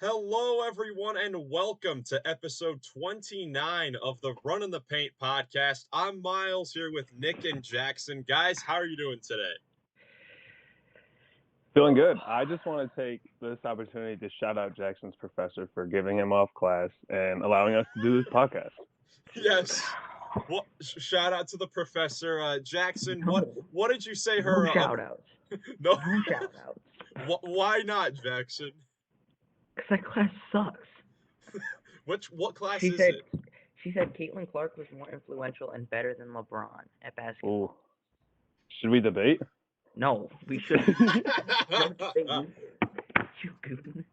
Hello, everyone, and welcome to episode 29 of the Runnin the Paint Podcast. I'm Miles here with Nick and Jackson. Guys, how are you doing today? Feeling good. I just want to take this opportunity to shout out Jackson's professor for giving him off class and allowing us to do this podcast. Yes. Well, shout out to the professor. Jackson, No. what did you say No her... shout outs. No. No shout outs. Why not, Jackson? Because that class sucks. What class She is said it? she said Caitlin Clark was more influential and better than LeBron at basketball. Ooh. Should we debate? No, we should. Don't say you. You goon.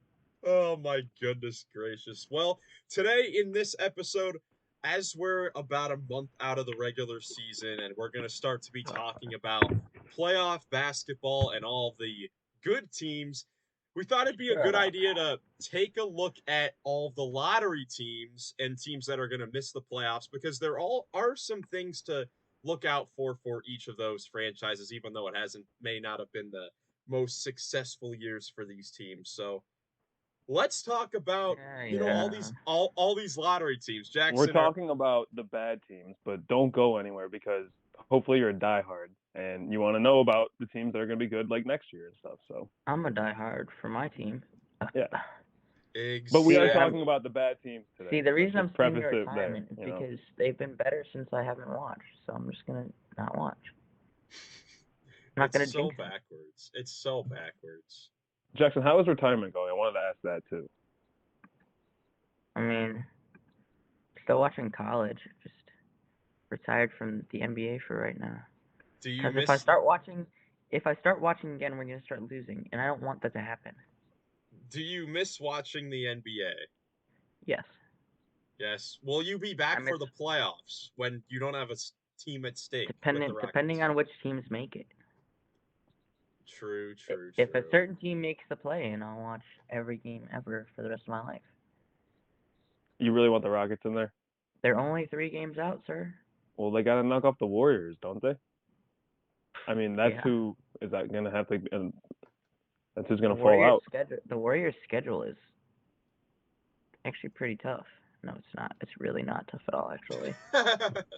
Oh my goodness gracious. Well, today in this episode, as we're about a month out of the regular season and we're going to start to be talking about playoff basketball and all the good teams, we thought it'd be a good idea to take a look at all the lottery teams and teams that are going to miss the playoffs, because there are some things to look out for each of those franchises, even though it may not have been the most successful years for these teams. So let's talk about all these lottery teams. Jackson, we're talking about the bad teams, but don't go anywhere because hopefully you're a diehard and you want to know about the teams that are going to be good like next year and stuff. So I'm a diehard for my team. Yeah. Exactly. But we are talking about the bad teams today. See, the reason I'm saying preface your it there, retirement is because they've been better since I haven't watched. So I'm just gonna not watch. I'm not gonna It's so jinx it. backwards. It's so backwards. Jackson, how is retirement going? I wanted to ask that too. I mean, still watching college. Just retired from the NBA for right now. Do you Because miss? if I start watching again, we're gonna start losing, and I don't want that to happen. Do you miss watching the NBA? Yes. Yes. Will you be back for the playoffs when you don't have a team at stake? Depending on which teams make it. True. If a certain team makes the play, and I'll watch every game ever for the rest of my life. You really want the Rockets in there? They're only 3 games out, sir. Well, they got to knock off the Warriors, don't they? I mean, that's who is that going to have to. That's who's going to fall out. The Warriors' schedule is actually pretty tough. No, it's not. It's really not tough at all, actually.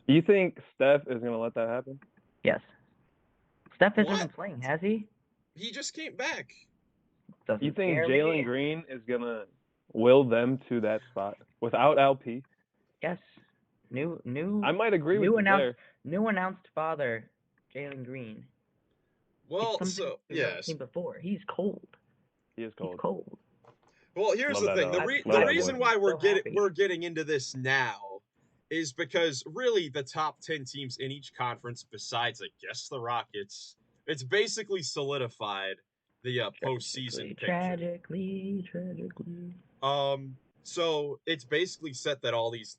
You think Steph is going to let that happen? Yes. Steph hasn't been playing, has he? He just came back. You think Jalen Green is going to will them to that spot without LP? Yes. I might agree with you there. New announced father, Jalen Green. Well, so yes. Seen before. He's cold. He is cold. He's cold. Well, here's the thing. The reason why we're getting into this now is because really the top 10 teams in each conference, besides I guess the Rockets, it's basically solidified the postseason picture. Tragically. So it's basically set that all these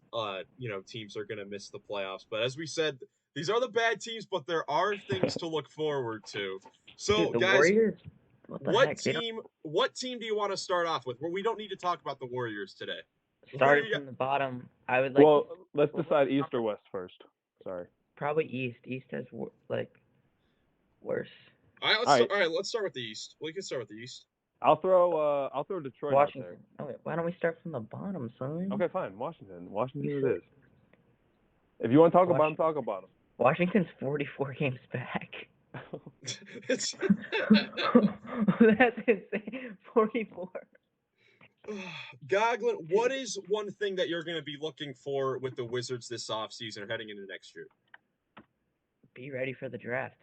teams are going to miss the playoffs. But as we said, these are the bad teams, but there are things to look forward to. So, dude, guys, Warriors? what team do you want to start off with? Well, we don't need to talk about the Warriors today. Starting from the bottom, I would like. Well, let's decide East or West first. Sorry. Probably East. East has worse. All right. Let's start with the East. We can start with the East. I'll throw Detroit Washington. out there. Okay, why don't we start from the bottom, son? Okay, fine. Washington it is. If you want to talk about them, talk about them. Washington's 44 games back. That's insane. 44. Goglin, what is one thing that you're going to be looking for with the Wizards this offseason or heading into next year? Be ready for the draft.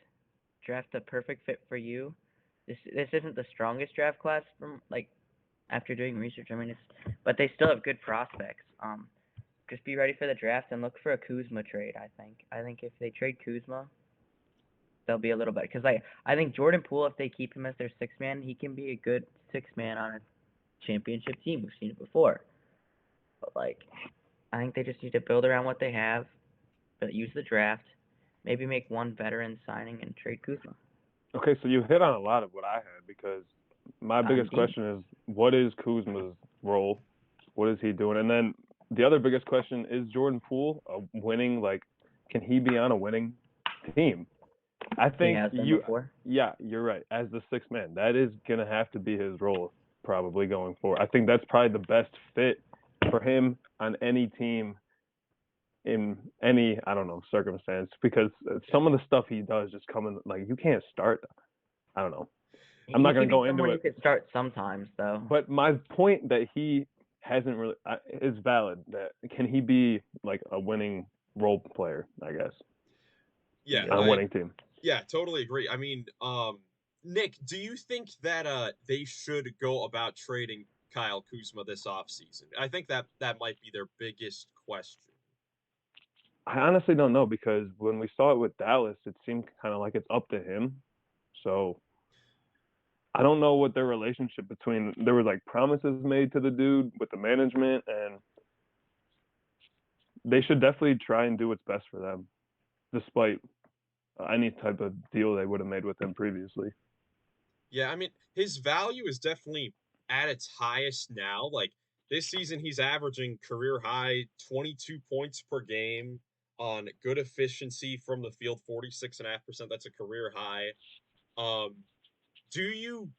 Draft the perfect fit for you. This isn't the strongest draft class from after doing research. I mean, but they still have good prospects. Just be ready for the draft and look for a Kuzma trade. I think if they trade Kuzma, they'll be a little better. Because I think Jordan Poole, if they keep him as their 6th man, he can be a good 6th man on a championship team. We've seen it before. But I think they just need to build around what they have, but use the draft, maybe make one veteran signing and trade Kuzma. Okay, so you hit on a lot of what I had because my biggest question is, what is Kuzma's role? What is he doing? And then the other biggest question is Jordan Poole a winning, can he be on a winning team? I think before. Yeah, you're right. As the 6th man, that is gonna have to be his role. probably going forward. I think that's probably the best fit for him on any team in any, I don't know, circumstance, because some of the stuff he does just come in, like, you can't start. I don't know. I'm not going to go into it. You could start sometimes, though. But my point that he hasn't really is valid. That can he be like a winning role player? I guess. Yeah, on a winning team. Yeah, totally agree. I mean, Nick, do you think that they should go about trading Kyle Kuzma this offseason? I think that might be their biggest question. I honestly don't know, because when we saw it with Dallas, it seemed kind of like it's up to him. So I don't know what their relationship between, there was like promises made to the dude with the management, and they should definitely try and do what's best for them, despite any type of deal they would have made with him previously. Yeah, I mean, his value is definitely at its highest now. Like, this season, he's averaging career high 22 points per game on good efficiency from the field, 46.5%. That's a career high. Do you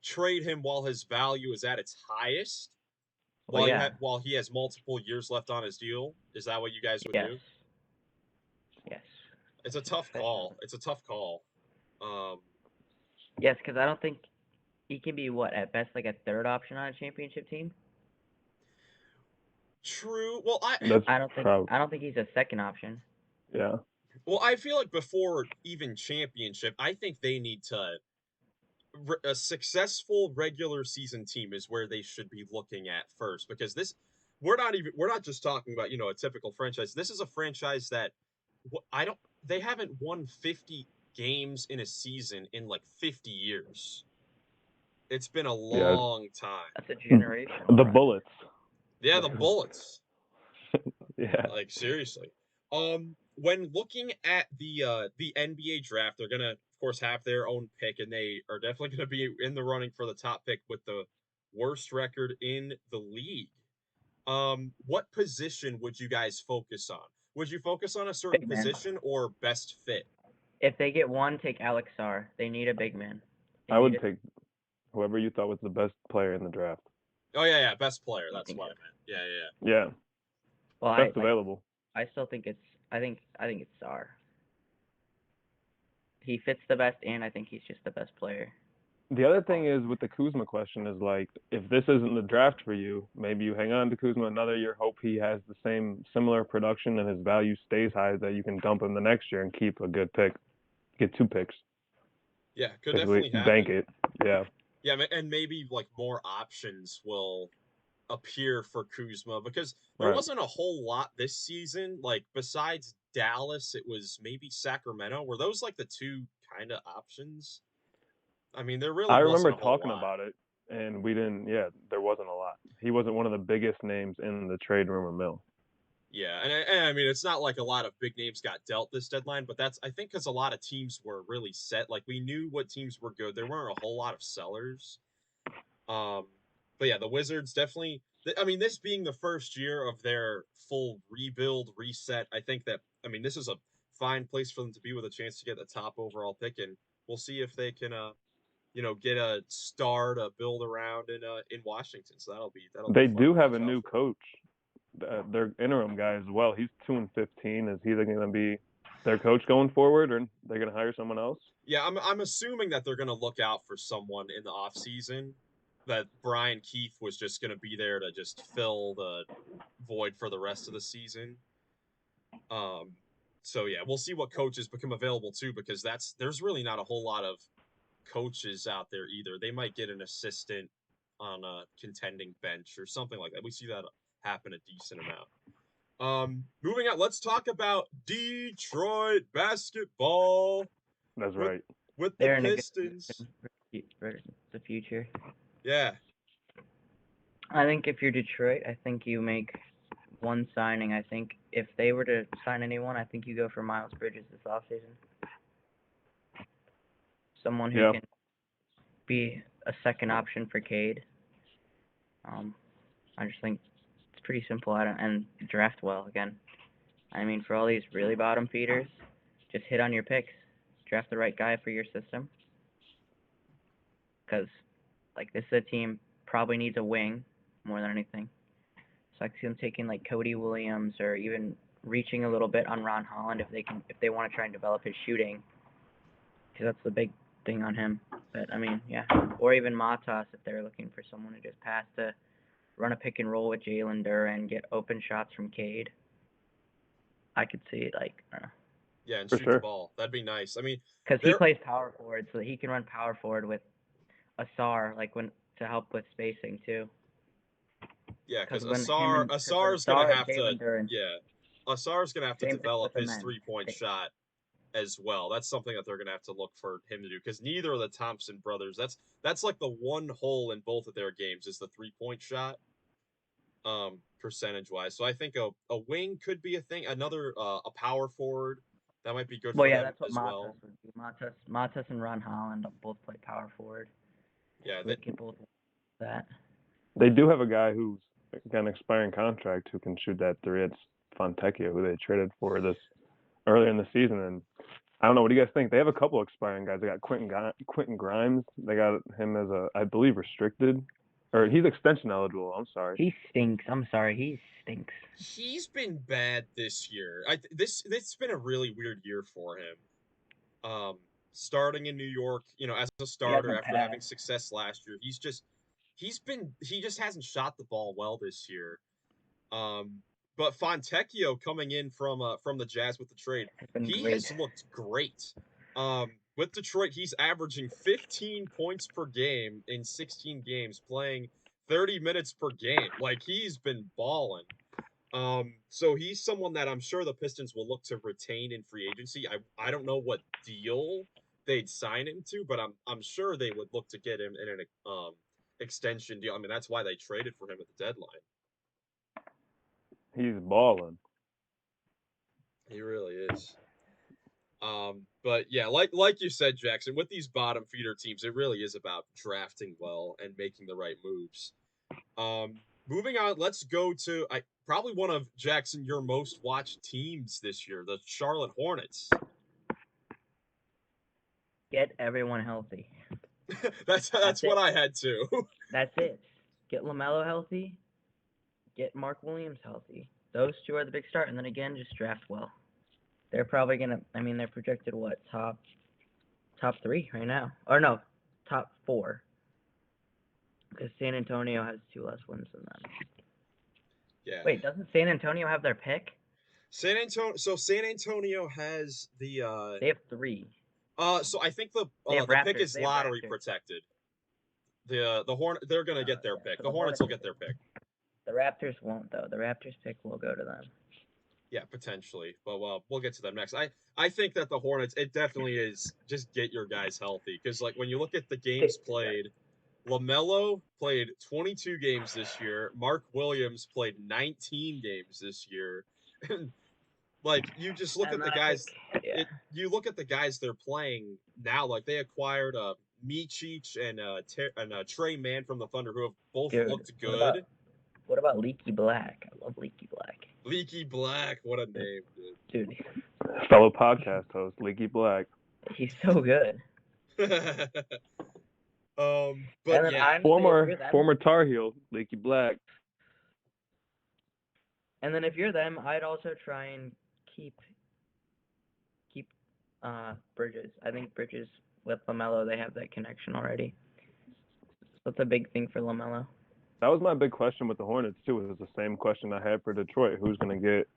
trade him while his value is at its highest? While he has multiple years left on his deal? Is that what you guys would do? Yes. It's a tough call. Yes, because I don't think he can be, at best, like a third option on a championship team. True. Well, I don't think he's a second option. Yeah. Well, I feel like before even championship, I think they need to. A successful regular season team is where they should be looking at first, because we're not just talking about, a typical franchise. This is a franchise that they haven't won 50 games in a season in like 50 years. It's been a long time. That's a generation. The Bullets. Yeah, the Bullets. Yeah. Like, seriously. When looking at the NBA draft, they're gonna, of course, have their own pick, and they are definitely gonna be in the running for the top pick with the worst record in the league. What position would you guys focus on? Would you focus on a certain position or best fit? If they get one, take Alex Sarr. They need a big man. I would take whoever you thought was the best player in the draft. Oh yeah, best player. That's what I meant. Yeah. Well, best available. I still think it's. I think it's Sarr. He fits the best, and I think he's just the best player. The other thing is with the Kuzma question is, like, if this isn't the draft for you, maybe you hang on to Kuzma another year, hope he has the similar production and his value stays high, that you can dump him the next year and keep a good pick, get 2 picks. Yeah, could definitely happen. Bank it. Yeah. Yeah, and maybe like more options will appear for Kuzma, because there wasn't a whole lot this season. Like, besides Dallas, it was maybe Sacramento. Were those like the 2 kind of options? I mean, there really. I remember talking about it, and we didn't. Yeah, there wasn't a lot. He wasn't one of the biggest names in the trade rumor mill. Yeah, and I mean, it's not like a lot of big names got dealt this deadline, but that's, I think, because a lot of teams were really set. Like, we knew what teams were good. There weren't a whole lot of sellers. But yeah, the Wizards definitely. I mean, this being the first year of their full rebuild, reset, I think that, I mean, this is a fine place for them to be, with a chance to get the top overall pick, and we'll see if they can, get a star to build around in Washington. So that'll be. They do have a new coach. Their interim guy as well. He's 2-15. Is he going to be their coach going forward, or they're going to hire someone else? Yeah, I'm assuming that they're going to look out for someone in the offseason. That Brian Keith was just going to be there to just fill the void for the rest of the season. So yeah, we'll see what coaches become available too, because there's really not a whole lot of coaches out there either. They might get an assistant on a contending bench or something like that. We see that happen a decent amount. Moving on, let's talk about Detroit basketball. That's right. With the Pistons. For the future. Yeah. I think if you're Detroit, I think you make one signing. I think if they were to sign anyone, I think you go for Miles Bridges this offseason. Someone who can be a second option for Cade. I just think it's pretty simple, and draft well again. I mean, for all these really bottom feeders, just hit on your picks. Draft the right guy for your system. Because, like, this is a team probably needs a wing more than anything. So I can see them taking like Cody Williams or even reaching a little bit on Ron Holland if they want to try and develop his shooting, because that's the big thing on him. But I mean, yeah, or even Matas if they're looking for someone to just pass to run a pick and roll with Jalen Duren, get open shots from Cade. I could see it like, I don't know. Yeah, and For shoot sure. the ball. That'd be nice. I mean, Because he plays power forward, so that he can run power forward with Asar, like to help with spacing too. yeah, because Asar's Asar's gonna have to Duren, Asar's gonna have to same thing develop with the his men. 3-point shot as well. That's something that they're gonna have to look for him to do, because neither of the Thompson brothers. That's like the one hole in both of their games is the 3-point shot. Percentage wise, so I think a wing could be a thing. Another a power forward that might be good for them that's what as Matas well. would be. Matas and Ron Holland both play power forward. Yeah, they can both that. They do have a guy who's got an expiring contract who can shoot that three. It's Fontecchio, who they traded for this earlier in the season. And I don't know, what do you guys think? They have a couple expiring guys. They got Quentin Grimes. They got him as I believe, restricted. Or he's extension eligible. I'm sorry. He stinks. I'm sorry. He stinks. He's been bad this year. This been a really weird year for him. Starting in New York, as a starter after having success last year, he just hasn't shot the ball well this year. But Fontecchio coming in from the Jazz with the trade, has looked great. With Detroit, he's averaging 15 points per game in 16 games, playing 30 minutes per game. Like, he's been balling. So he's someone that I'm sure the Pistons will look to retain in free agency. I don't know what deal they'd sign him to, but I'm sure they would look to get him in an extension deal. I mean, that's why they traded for him at the deadline. He's balling. He really is. But yeah, like you said, Jackson, with these bottom feeder teams, it really is about drafting well and making the right moves. Moving on, let's go to probably one of, Jackson, your most watched teams this year, the Charlotte Hornets. Get everyone healthy. That's what I had too. That's it. Get LaMelo healthy. Get Mark Williams healthy. Those two are the big start, and then again, just draft well. They're probably gonna. I mean, they're projected top 3 right now, or no, top 4. Because San Antonio has 2 less wins than them. Yeah. Wait, doesn't San Antonio have their pick? San Antonio has the. They have 3. So I think the pick is lottery protected. The Hornet, they're gonna get their pick. So the Hornets will get their pick. The Raptors won't, though. The Raptors pick will go to them. Yeah, potentially, but we'll get to them next. I think that the Hornets, it definitely is just get your guys healthy, because like when you look at the games played, LaMelo played 22 games this year. Mark Williams played 19 games this year. Like, you just look at the guys. You look at the guys they're playing now. Like, they acquired Micic and Trey Mann from the Thunder, who have both looked good. What about Leaky Black? I love Leaky Black. Leaky Black, what a name, dude. Fellow podcast host, Leaky Black. He's so good. But yeah, former Tar Heel, Leaky Black. And then if you're them, I'd also try and keep Bridges. I think Bridges with LaMelo, they have that connection already. That's a big thing for LaMelo. That was my big question with the Hornets, too. It was the same question I had for Detroit. Who's going to get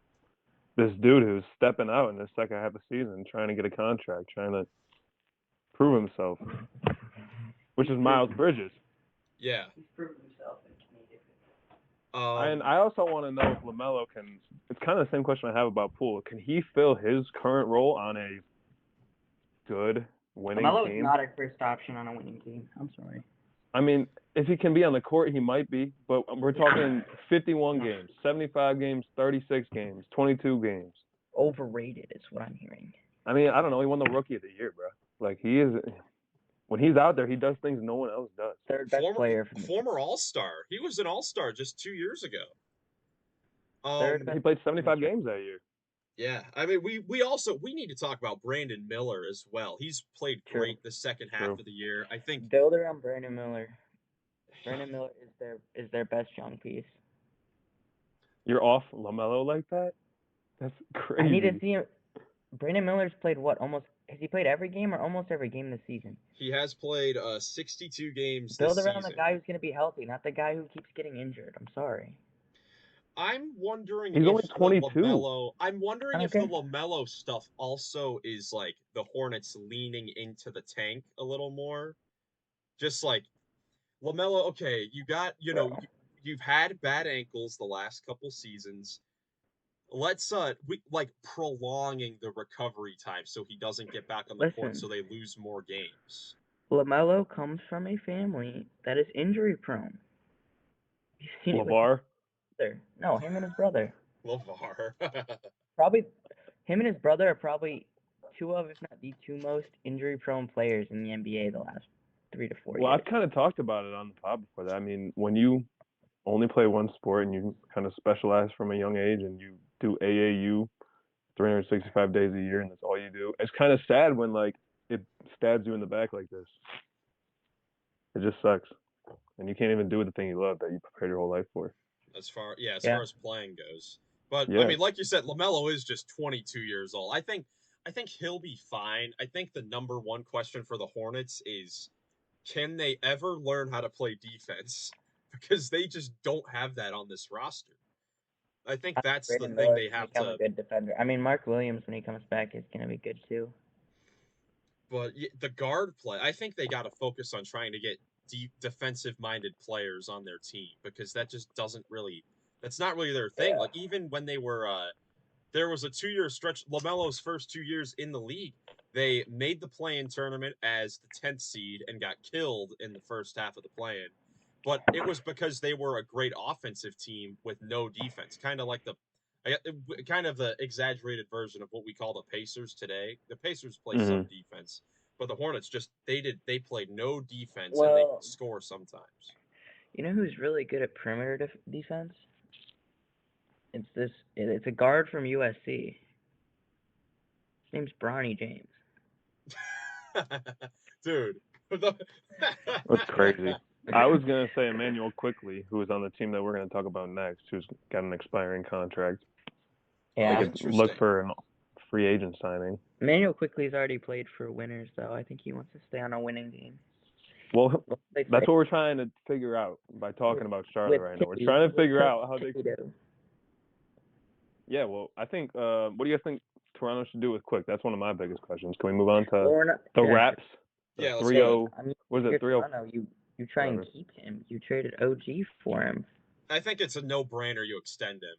this dude who's stepping out in the second half of the season, trying to get a contract, trying to prove himself, which is Miles Bridges. Yeah. He's proven himself in and I also want to know if LaMelo can – it's kind of the same question I have about Poole. Can he fill his current role on a good winning team? LaMelo is not a first option on a winning team. I'm sorry. I mean, if he can be on the court, he might be. But we're talking 51 games, 75 games, 36 games, 22 games. Overrated is what I'm hearing. I mean, I don't know. He won the Rookie of the Year, bro. Like, he is – when he's out there, he does things no one else does. Third best player. Former All-Star. He was an All-Star just 2 years ago. He played 75 games that year. Yeah, I mean, we need to talk about Brandon Miller as well. He's played great the second half of the year. I think builder on Brandon Miller. Brandon Miller is their best young piece. You're off LaMelo like that? That's crazy. I need to see him. Brandon Miller's played what? Has he played every game or almost every game this season? He has played 62 games Build this around season. the guy who's going to be healthy, not the guy who keeps getting injured. I'm sorry. I'm wondering He's if only the 22. LaMelo. I'm wondering if the Okay. LaMelo stuff also is like the Hornets leaning into the tank a little more. Just like LaMelo, okay, you got you've had bad ankles the last couple seasons. Let's prolonging the recovery time so he doesn't get back on the court so Listen, they lose more games. LaMelo comes from a family that is injury prone. You've seen it with LeVar? No, him and his brother. LeVar. Probably him and his brother are probably two of, if not the two most injury prone players in the NBA the last 3 to 4 Well, years. I've kind of talked about it on the pod before that. I mean, when you only play one sport and you kind of specialize from a young age and you do AAU 365 days a year and that's all you do, it's kind of sad when like it stabs you in the back like this. It just sucks. And you can't even do the thing you love that you prepared your whole life for. As far as playing goes. But Yeah. I mean, like you said, LaMelo is just 22 years old. I think he'll be fine. I think the number one question for the Hornets is, can they ever learn how to play defense? Because they just don't have that on this roster. I think that's the Brandon thing Miller they can have become to. a good defender. I mean, Mark Williams, when he comes back, is going to be good too. But the guard play, I think they got to focus on trying to get deep defensive-minded players on their team because that just doesn't really. That's not really their thing. Yeah. Like even when they were, there was a 2-year stretch. LaMelo's first 2 years in the league, they made the play-in tournament as the 10th seed and got killed in the first half of the play-in. But it was because they were a great offensive team with no defense, kind of like the exaggerated version of what we call the Pacers today. The Pacers play some defense, but the Hornets they played no defense and they score sometimes. You know who's really good at perimeter defense? It's a guard from USC. His name's Bronny James. Dude. That's crazy. I was going to say Emmanuel Quickly, who is on the team that we're going to talk about next, who's got an expiring contract. Yeah. They could look for a free agent signing. Emmanuel Quickly's already played for Winners, though. I think he wants to stay on a winning team. Well, that's what we're trying to figure out by talking about Charlotte right now. We're trying to figure out how they do. Yeah, well, I think, what do you guys think Toronto should do with Quick? That's one of my biggest questions. Can we move on to the Raps? Yeah, 3-0. What is it, 3-0? You try and keep him. You traded OG for him. I think it's a no-brainer you extend him.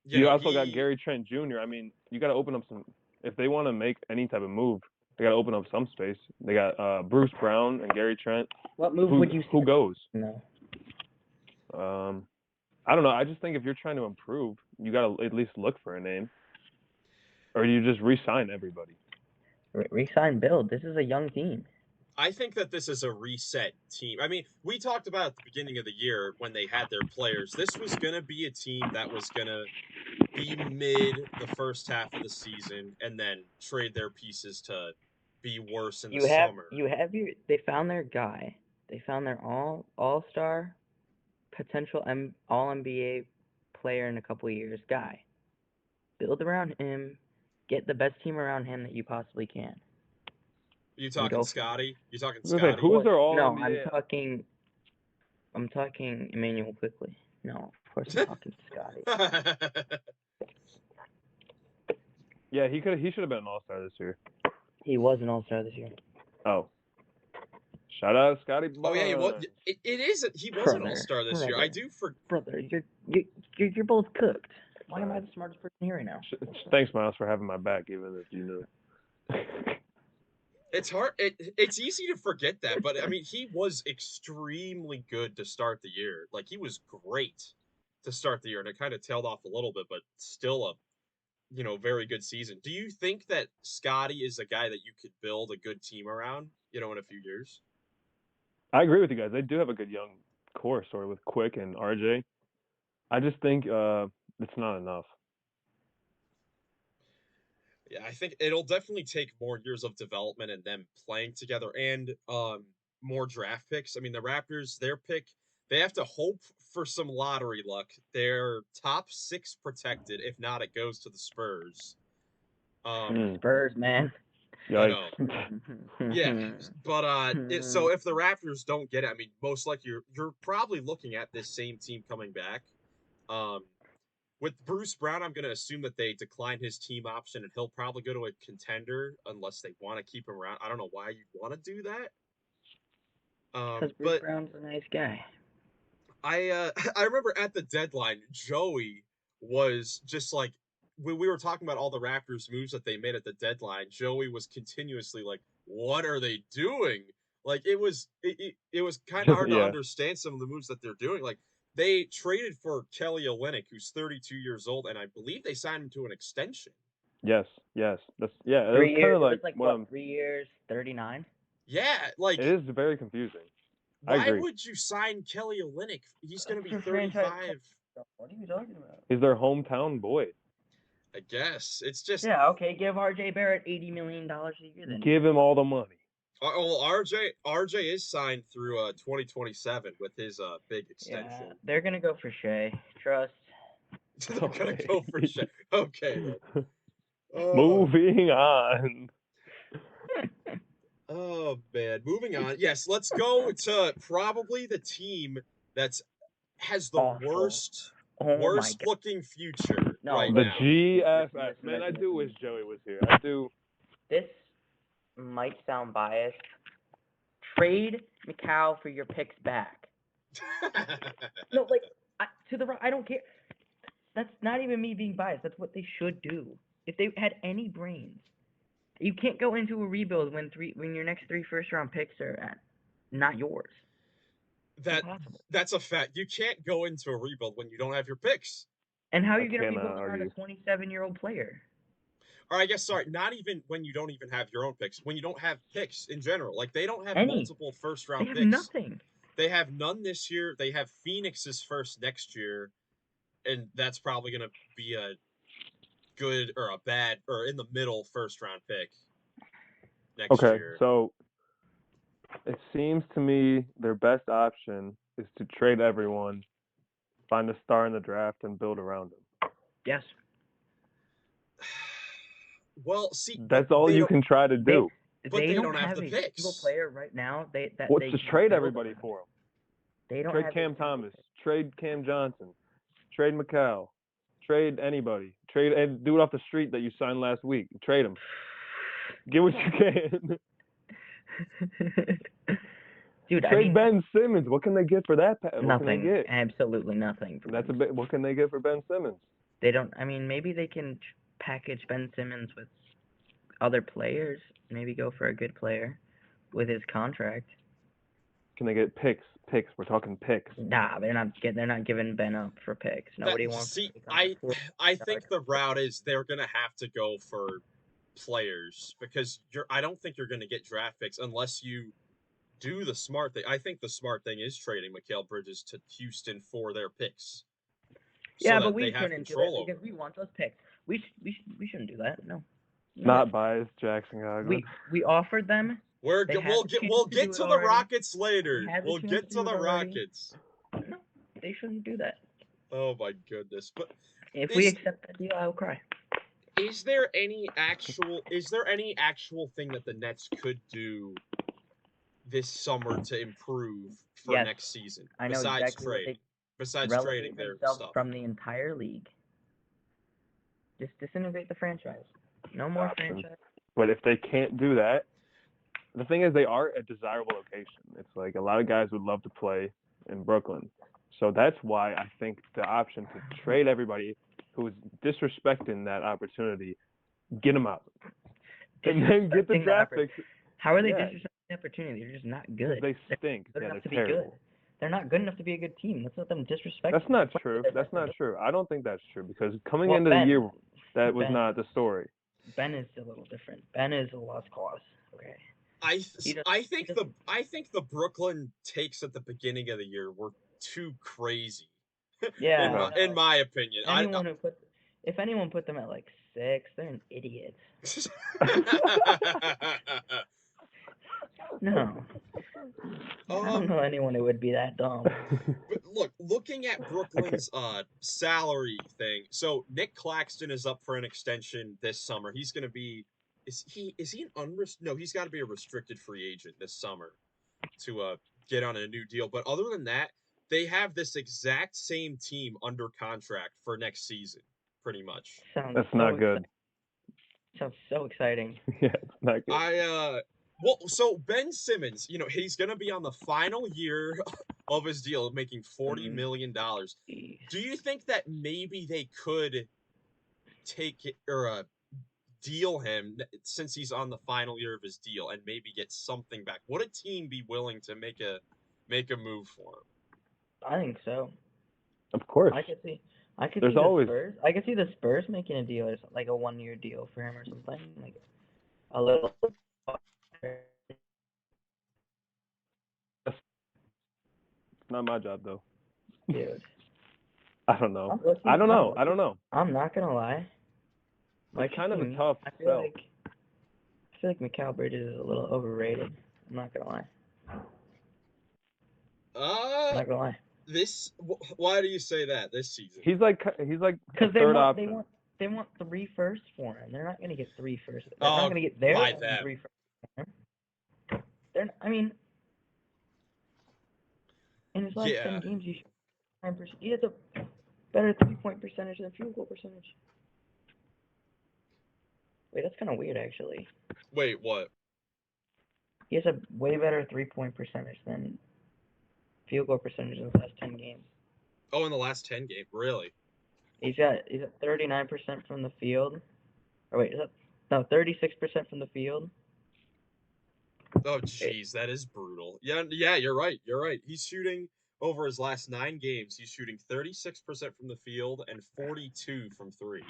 You also got Gary Trent Jr. I mean, you got to open up some – if they want to make any type of move, they got to open up some space. They got Bruce Brown and Gary Trent. What move would you see? Who goes? No. I don't know. I just think if you're trying to improve, you got to at least look for a name. Or you just re-sign everybody. Re-sign build. This is a young team. I think that this is a reset team. I mean, we talked about at the beginning of the year when they had their players. This was going to be a team that was going to be mid the first half of the season and then trade their pieces to be worse in the summer. They found their guy. They found their all-star, potential all-NBA player in a couple of years guy. Build around him. Get the best team around him that you possibly can. You talking Scotty? You talking Scotty? Who is their all No, NBA? I'm talking Emmanuel Quickly. No, of course I'm talking Scotty. Yeah, he should have been an all-star this year. He was an all-star this year. Oh. Shout out Scotty. Oh yeah, he was. He was an all-star this year. I do Brother, you're both cooked. Why am I the smartest person here right now? Thanks, Miles, for having my back, even if you knew. It's hard. It's easy to forget that, but I mean, he was extremely good to start the year. Like he was great to start the year, and it kind of tailed off a little bit, but still a very good season. Do you think that Scotty is a guy that you could build a good team around, in a few years? I agree with you guys. They do have a good young core, sort of, with Quick and RJ. I just think it's not enough. Yeah, I think it'll definitely take more years of development and them playing together. And more draft picks. I mean, the Raptors, their pick, they have to hope for some lottery luck. They're top 6 protected. If not, it goes to the Spurs. Spurs, man. I know. Yikes. Yeah, but so if the Raptors don't get it, I mean, most likely you're probably looking at this same team coming back. With Bruce Brown, I'm going to assume that they decline his team option, and he'll probably go to a contender unless they want to keep him around. I don't know why you'd want to do that. Because Bruce Brown's a nice guy. I remember at the deadline, Joey was just like, when we were talking about all the Raptors moves that they made at the deadline, Joey was continuously like, what are they doing? Like, it was kind of hard to understand some of the moves that they're doing. Like, they traded for Kelly Olynyk, who's 32 years old, and I believe they signed him to an extension. Yes. That's 3 years. Kind of like what, 3 years, 39? Yeah, like it is very confusing. Why would you sign Kelly Olynyk? He's going to be 35. What are you talking about? He's their hometown boy. I guess it's just okay. Give R.J. Barrett $80 million a year. Then give him all the money. Well, RJ is signed through 2027 with his big extension. Yeah, they're gonna go for Shea. Trust. They're gonna go for Shea. Okay. Moving on. Oh man, moving on. Yes, let's go to probably the team has the worst looking future right the now. GFS. Man, I do wish Joey was here. I do. This might sound biased. Trade Mykhailo for your picks back. No, like I don't care. That's not even me being biased. That's what they should do. If they had any brains, you can't go into a rebuild when your next 3 first-round picks are not yours. That's a fact. You can't go into a rebuild when you don't have your picks. And how are you going to be building around a 27-year-old player? Or I guess, sorry, not even when you don't even have your own picks. When you don't have picks in general. Like, they don't have multiple first-round picks. They have nothing. They have none this year. They have Phoenix's first next year. And that's probably going to be a good or a bad or in the middle first-round pick next year. Okay, so it seems to me their best option is to trade everyone, find a star in the draft, and build around them. Yes. Well, see, that's all you can try to do. But they don't have the picks. Single player right now. Just trade everybody for them. They don't trade Cam Thomas. Trade Cam Johnson. Trade Mykhailo. Trade anybody. Trade and do it off the street that you signed last week. Trade them. Get what you can. Dude, trade Ben Simmons. What can they get for that? Nothing. Absolutely nothing. What can they get for Ben Simmons? They don't. I mean, maybe they can package Ben Simmons with other players. Maybe go for a good player with his contract. Can they get picks? We're talking picks. Nah, they're not giving Ben up for picks. Nobody wants. See, I think the route is they're gonna have to go for players because I don't think you're gonna get draft picks unless you do the smart thing. I think the smart thing is trading Mikal Bridges to Houston for their picks. Yeah, but we shouldn't do that because we want those picks. We shouldn't do that. No. Not biased, Jackson. We offered them. We'll get to the Rockets later. We'll get to the Rockets. No, they shouldn't do that. Oh my goodness! But if we accept that deal, I'll cry. Is there any actual thing that the Nets could do this summer to improve for next season? I know besides trading their stuff from the entire league. Just disintegrate the franchise. No more franchise. But if they can't do that, the thing is they are a desirable location. It's like a lot of guys would love to play in Brooklyn. So that's why I think the option to trade everybody who is disrespecting that opportunity, get them out. And then get the draft picks. How are they disrespecting the opportunity? They're just not good. They stink. They're terrible. Good. They're not good enough to be a good team. Let's let them disrespect. That's not true. That's not true. I don't think that's true because coming into the year, that was not the story. Ben is a little different. Ben is a lost cause. Okay. I think the Brooklyn takes at the beginning of the year were too crazy. Yeah. in my opinion. If anyone put them at like 6, they're an idiot. No. I don't know anyone who would be that dumb. But look, looking at Brooklyn's salary thing, so Nick Claxton is up for an extension this summer. He's going to be is he an no, he's got to be a restricted free agent this summer to get on a new deal. But other than that, they have this exact same team under contract for next season, pretty much. That's not good. Sounds so exciting. Yeah, it's not good. Well, so Ben Simmons, he's going to be on the final year of his deal, making $40 million. Do you think that maybe they could take it or deal him since he's on the final year of his deal and maybe get something back? Would a team be willing to make a move for him? I think so. Of course. I could see There's always... Spurs. I could see the Spurs making a deal, or like a 1-year deal for him or something, like a little. It's not my job though. Dude. I don't know. I don't know. I'm not gonna lie. It's kind of a tough sell. I feel like Mykhailo Bridges is a little overrated. I'm not gonna lie. I'm not gonna lie. Why do you say that this season? He's like because third option. They want 3 firsts for him. They're not gonna get 3 firsts. They're not gonna get their 3 firsts for him. In his last 10 games, he has a better 3-point percentage than field goal percentage. Wait, that's kind of weird, actually. Wait, what? He has a way better 3-point percentage than field goal percentage in the last 10 games. Oh, in the last 10 games, really? He's at 39% from the field. Or wait, 36% from the field. Oh, jeez, that is brutal. Yeah, you're right. He's shooting over his last 9 games. He's shooting 36% from the field and 42 from 3.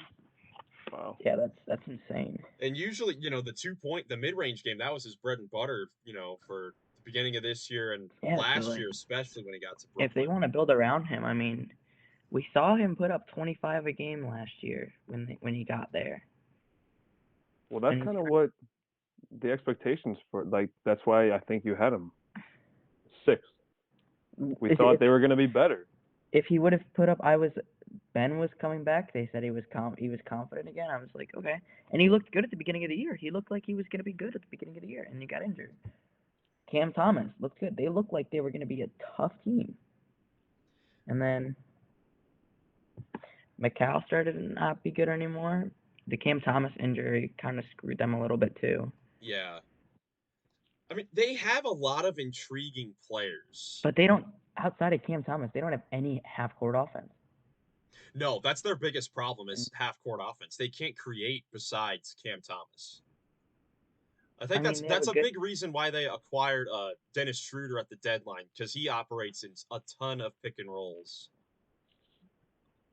Wow. Yeah, that's insane. And usually, the mid-range game, that was his bread and butter, for the beginning of this year and last year, especially when he got to Brooklyn. If they want to build around him, I mean, we saw him put up 25 a game last year when he got there. Well, that's kind of what the expectations for, that's why I think you had him 6th. We thought they were going to be better. If he would have put up, Ben was coming back. They said he was confident again. I was like, okay. And he looked good at the beginning of the year. He looked like he was going to be good at the beginning of the year, and he got injured. Cam Thomas looked good. They looked like they were going to be a tough team. And then Mykhailo started to not be good anymore. The Cam Thomas injury kind of screwed them a little bit too. Yeah. I mean, they have a lot of intriguing players. But they don't, outside of Cam Thomas, they don't have any half-court offense. No, that's their biggest problem is half-court offense. They can't create besides Cam Thomas. I think that's a big reason why they acquired Dennis Schroeder at the deadline, because he operates in a ton of pick and rolls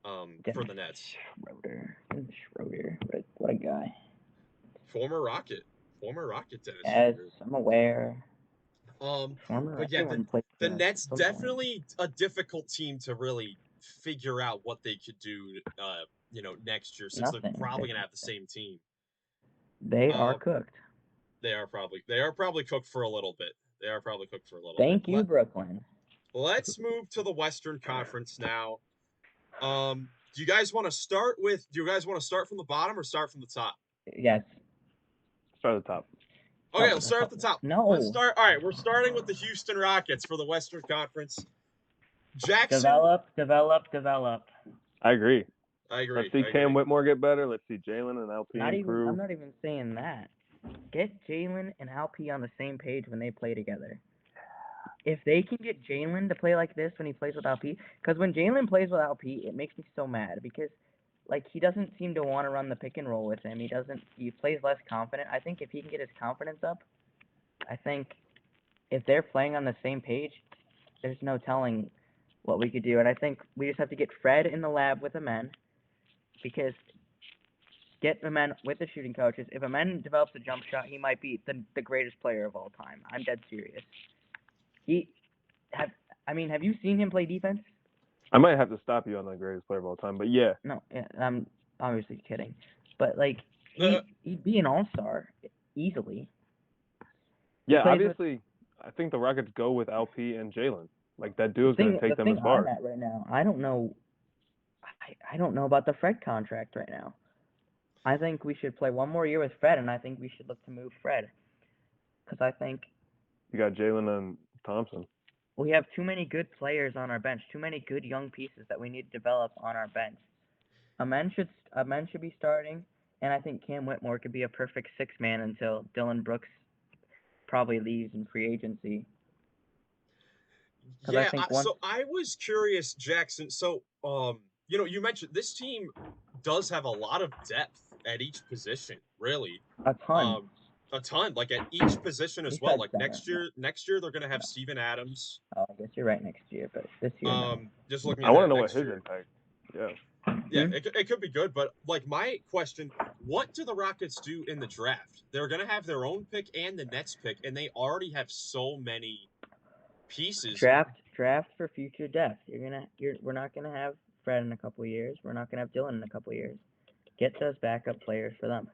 for the Nets. Schroeder, what a guy. Former Rocket Dennis Yes, Schroeder. I'm aware. But yeah, the Nets definitely a difficult team to really figure out what they could do, next year, since they're probably gonna have the same team. They are cooked. They are probably cooked for a little bit. Thank you, Brooklyn. Let's move to the Western Conference now. Do you guys want to start from the bottom or start from the top? Yes. Start at the top. Okay, let's start at the top. No. Let's start. All right, we're starting with the Houston Rockets for the Western Conference. Jackson. Develop. I agree. Let's see Cam Whitmore get better. Let's see Jalen and LP improve. I'm not even saying that. Get Jalen and LP on the same page when they play together. If they can get Jalen to play like this when he plays with LP, because when Jalen plays with LP, it makes me so mad because, he doesn't seem to want to run the pick and roll with him. He plays less confident. I think if he can get his confidence up, I think if they're playing on the same page, there's no telling what we could do. And I think we just have to get Fred in the lab with Amen, because get Amen with the shooting coaches. If Amen develops a jump shot, he might be the greatest player of all time. I'm dead serious. Have you seen him play defense? I might have to stop you on the greatest player of all time, but yeah. No, I'm obviously kidding. But, he'd be an all-star easily. Yeah, plays with- obviously, I think the Rockets go with LP and Jalen. Like that duo's the going to thing, take the them thing as far. I'm at right now, I don't know. I don't know about the Fred contract right now. I think we should play one more year with Fred, and I think we should look to move Fred. Because I think You got Jalen and Thompson. we have too many good players on our bench, too many good young pieces that we need to develop on our bench. A man should be starting, and I think Cam Whitmore could be a perfect six-man until Dylan Brooks probably leaves in free agency. 'Cause I Yeah, think so I was curious, Jackson. So, you mentioned this team does have a lot of depth at each position, really. a ton. A ton, like at each position as well. Besides Like center. next year they're gonna have Steven Adams. Oh, I guess you're right next year, but this year, no. Just looking I at want to know what next his year. impact. Yeah. Yeah, it could be good, but like my question, what do the Rockets do in the draft? They're gonna have their own pick and the Nets pick, and they already have so many pieces. Draft for future depth. We're not gonna have Fred in a couple years. We're not gonna have Dylan in a couple years. Get those backup players for them.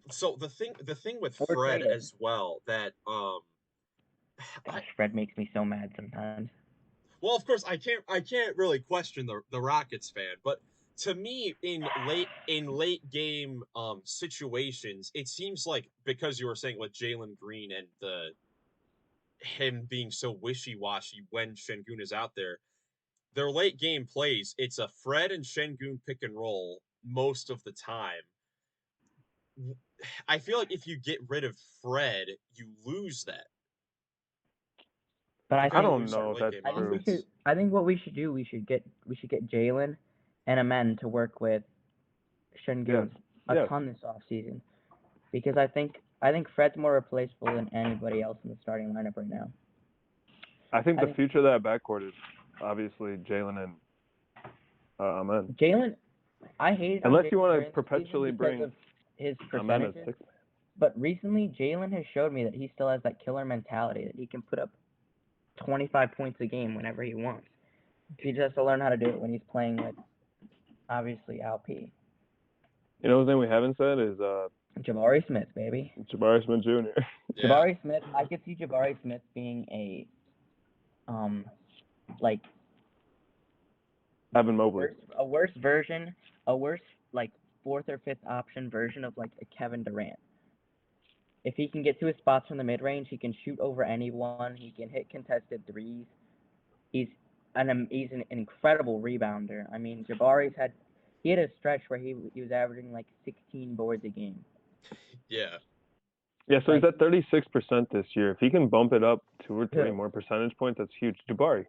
So the thing with Or Fred trade him. as well that Gosh, Fred makes me so mad sometimes. well, of course I can't really question the Rockets fan, but to me in late game situations, it seems like because you were saying with Jalen Green and him being so wishy-washy when Şengün is out there, their late game plays, it's a Fred and Şengün pick and roll most of the time. I feel like if you get rid of Fred, you lose that. But I don't know if that's true. I think what we should do, we should get Jalen and Amen to work with Şengün a ton this offseason. Because I think Fred's more replaceable than anybody else in the starting lineup right now. I think the future of that backcourt is obviously Jalen and Amen. Jalen, I hate unless you want to perpetually bring his percentages. But recently, Jalen has showed me that he still has that killer mentality, that he can put up 25 points a game whenever he wants. He just has to learn how to do it when he's playing with, obviously, LP. You know, the thing we haven't said is Jabari Smith, baby. Jabari Smith Jr. Yeah. Jabari Smith, I could see Jabari Smith being a, Evan Mobley. A worse, like, fourth or fifth option version of, like, a Kevin Durant. If he can get to his spots from the mid-range, he can shoot over anyone. He can hit contested threes. He's an incredible rebounder. I mean, he had a stretch where he was averaging like 16 boards a game. Yeah. Yeah, so he's at 36% this year. If he can bump it up 2 or 3 more percentage points, that's huge. Jabari.